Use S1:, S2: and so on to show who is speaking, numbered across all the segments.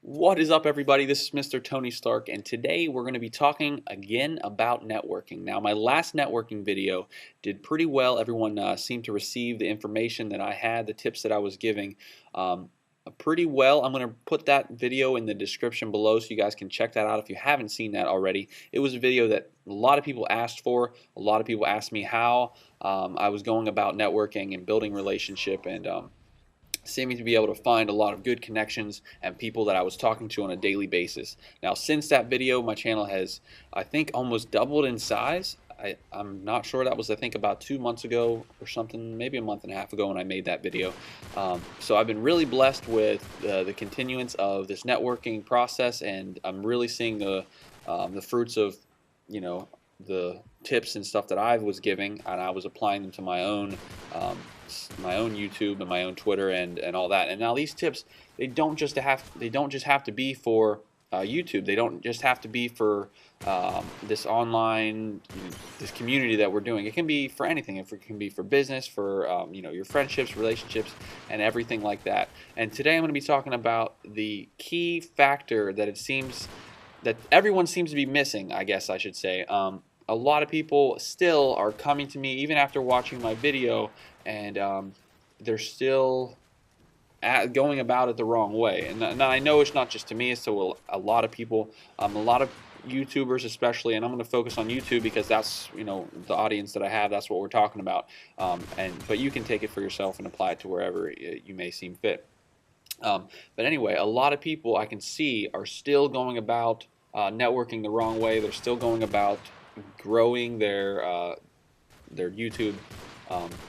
S1: What is up, everybody? This is Mr. Tony Stark, and today we're going to be talking again about networking. Now, my last networking video did pretty well. Everyone seemed to receive the information that I had, the tips that I was giving pretty well. I'm going to put that video in the description below so you guys can check that out if you haven't seen that already. It was a video that a lot of people asked for. A lot of people asked me how I was going about networking and building relationship, and seeming to be able to find a lot of good connections and people that I was talking to on a daily basis. Now, since that video, my channel has, I think, almost doubled in size. I'm not sure. That was, I think, about 2 months ago or something, maybe a month and a half ago when I made that video. So I've been really blessed with the continuance of this networking process, and I'm really seeing the fruits of, the tips and stuff that I was giving, and I was applying them to my own YouTube and my own Twitter and all that. And now these tips, they don't just have to be for YouTube. They don't just have to be for this online, this community that we're doing. It can be for anything. It can be for business, for your friendships, relationships, and everything like that. And today I'm going to be talking about the key factor that it seems that everyone seems to be missing, I guess I should say. A lot of people still are coming to me even after watching my video, and they're still going about it the wrong way. And I know it's not just to me, it's to a lot of people, a lot of YouTubers especially, and I'm going to focus on YouTube because that's the audience that I have. That's what we're talking about. But you can take it for yourself and apply it to wherever you may seem fit. But anyway, a lot of people I can see are still going about networking the wrong way. They're still going about growing their YouTube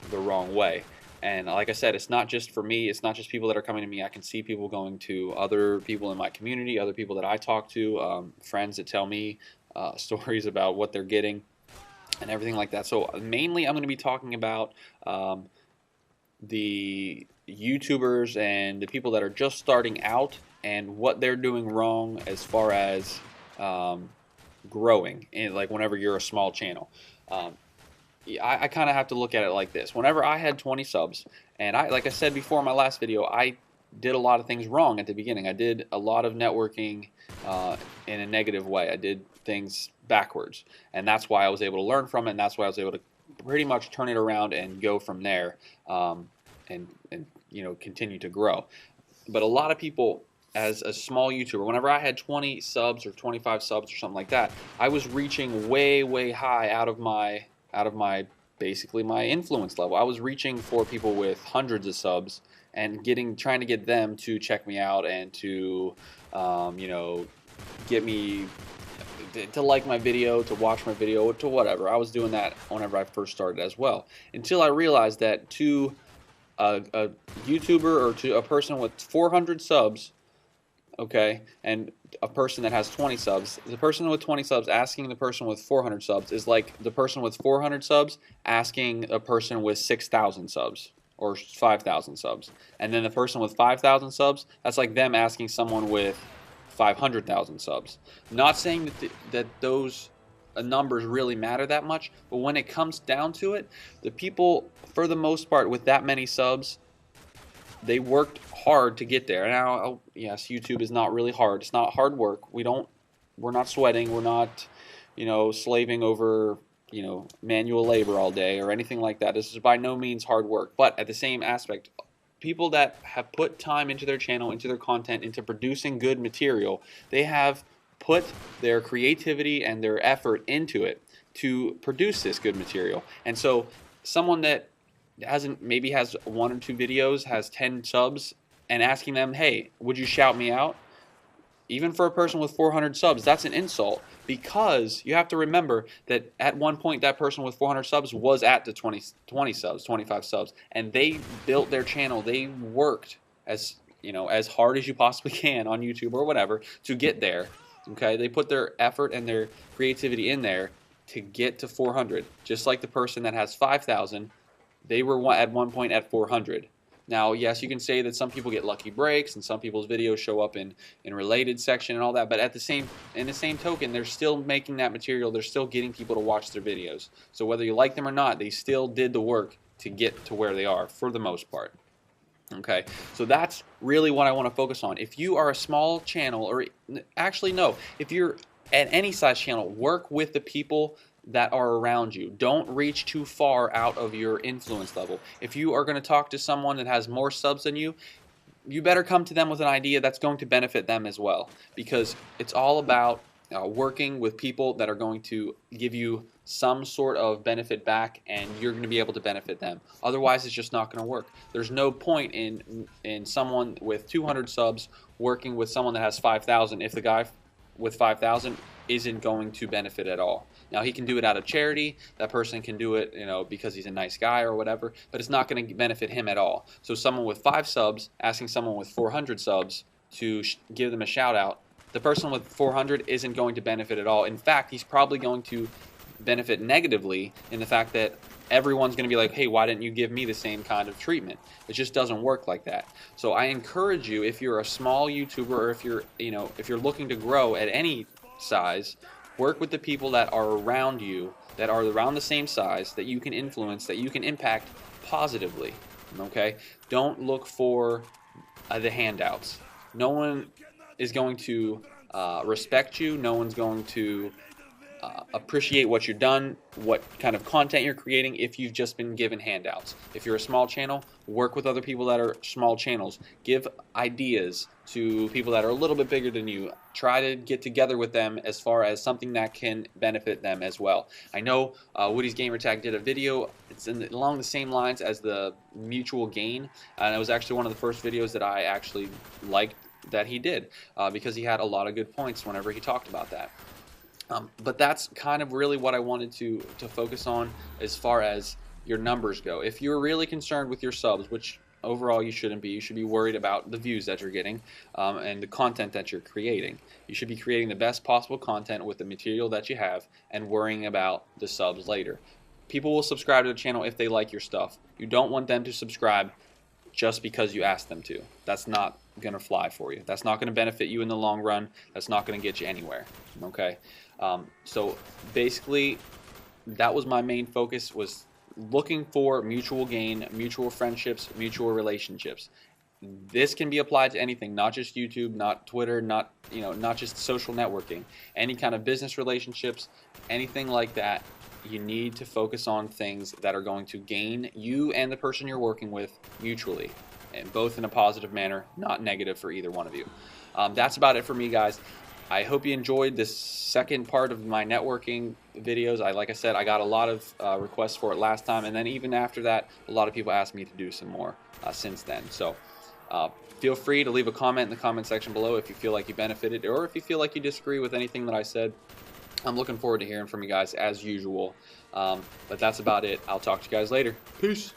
S1: the wrong way. And like I said, it's not just for me. It's not just people that are coming to me. I can see people going to other people in my community, other people that I talk to, friends that tell me stories about what they're getting and everything like that. So mainly I'm going to be talking about the YouTubers and the people that are just starting out and what they're doing wrong as far as growing, and like whenever you're a small channel. I kind of have to look at it like this. Whenever I had 20 subs, and like I said before in my last video, I did a lot of things wrong at the beginning. I did a lot of networking in a negative way. I did things backwards, and that's why I was able to learn from it, and that's why I was able to pretty much turn it around and go from there, and continue to grow. But a lot of people, as a small YouTuber, whenever I had 20 subs or 25 subs or something like that, I was reaching way high out of my basically my influence level. I was reaching for people with hundreds of subs and trying to get them to check me out and to get me to like my video, to watch my video, to whatever. I was doing that whenever I first started as well, until I realized that to a YouTuber or to a person with 400 subs, okay, and a person that has 20 subs, the person with 20 subs asking the person with 400 subs is like the person with 400 subs asking a person with 6,000 subs or 5,000 subs. And then the person with 5,000 subs, that's like them asking someone with 500,000 subs. I'm not saying that those numbers really matter that much, but when it comes down to it, the people, for the most part, with that many subs, they worked hard to get there. Now, yes, YouTube is not really hard. It's not hard work. We're not sweating. We're not, slaving over, manual labor all day or anything like that. This is by no means hard work. But at the same aspect, people that have put time into their channel, into their content, into producing good material, they have put their creativity and their effort into it to produce this good material. And so someone that maybe has 1 or 2 videos, has 10 subs, and asking them, hey, would you shout me out? Even for a person with 400 subs, that's an insult, because you have to remember that at one point that person with 400 subs was at the 20 subs, 25 subs, and they built their channel. They worked as hard as you possibly can on YouTube or whatever to get there. Okay, they put their effort and their creativity in there to get to 400. Just like the person that has 5,000, they were at one point at 400. Now, yes, you can say that some people get lucky breaks and some people's videos show up in related section and all that, but in the same token, they're still making that material. They're still getting people to watch their videos. So whether you like them or not, they still did the work to get to where they are for the most part. Okay, so that's really what I want to focus on. If you are a small channel, or actually, no, if you're at any size channel, work with the people that are around you. Don't reach too far out of your influence level. If you are going to talk to someone that has more subs than you better come to them with an idea that's going to benefit them as well, because it's all about working with people that are going to give you some sort of benefit back, and you're going to be able to benefit them. Otherwise, it's just not going to work. There's no point in someone with 200 subs working with someone that has 5,000 if the guy with 5,000 isn't going to benefit at all. Now, he can do it out of charity. That person can do it, because he's a nice guy or whatever, but it's not going to benefit him at all. So someone with 5 subs asking someone with 400 subs to give them a shout out, the person with 400 isn't going to benefit at all. In fact, he's probably going to benefit negatively in the fact that everyone's going to be like, hey, why didn't you give me the same kind of treatment? It just doesn't work like that. So I encourage you, if you're a small YouTuber, or if you're looking to grow at any size, work with the people that are around you, that are around the same size, that you can influence, that you can impact positively. Okay? Don't look for the handouts. No one is going to respect you. No one's going to appreciate what you've done, what kind of content you're creating, if you've just been given handouts. If you're a small channel, work with other people that are small channels. Give ideas to people that are a little bit bigger than you. Try to get together with them as far as something that can benefit them as well. I know Woody's Gamertag did a video. It's along the same lines as the mutual gain, and it was actually one of the first videos that I actually liked that he did, because he had a lot of good points whenever he talked about that. But that's kind of really what I wanted to focus on as far as your numbers go. If you're really concerned with your subs, which overall you shouldn't be, you should be worried about the views that you're getting and the content that you're creating. You should be creating the best possible content with the material that you have and worrying about the subs later. People will subscribe to the channel if they like your stuff. You don't want them to subscribe just because you asked them to. That's not going to fly for you. That's not going to benefit you in the long run. That's not going to get you anywhere. Okay? So basically, that was my main focus, was looking for mutual gain, mutual friendships, mutual relationships. This can be applied to anything, not just YouTube, not Twitter, not just social networking. Any kind of business relationships, anything like that. You need to focus on things that are going to gain you and the person you're working with mutually, and both in a positive manner, not negative for either one of you. That's about it for me, guys. I hope you enjoyed this second part of my networking videos. Like I said, I got a lot of requests for it last time, and then even after that, a lot of people asked me to do some more since then. So feel free to leave a comment in the comment section below if you feel like you benefited, or if you feel like you disagree with anything that I said. I'm looking forward to hearing from you guys as usual. But that's about it. I'll talk to you guys later. Peace.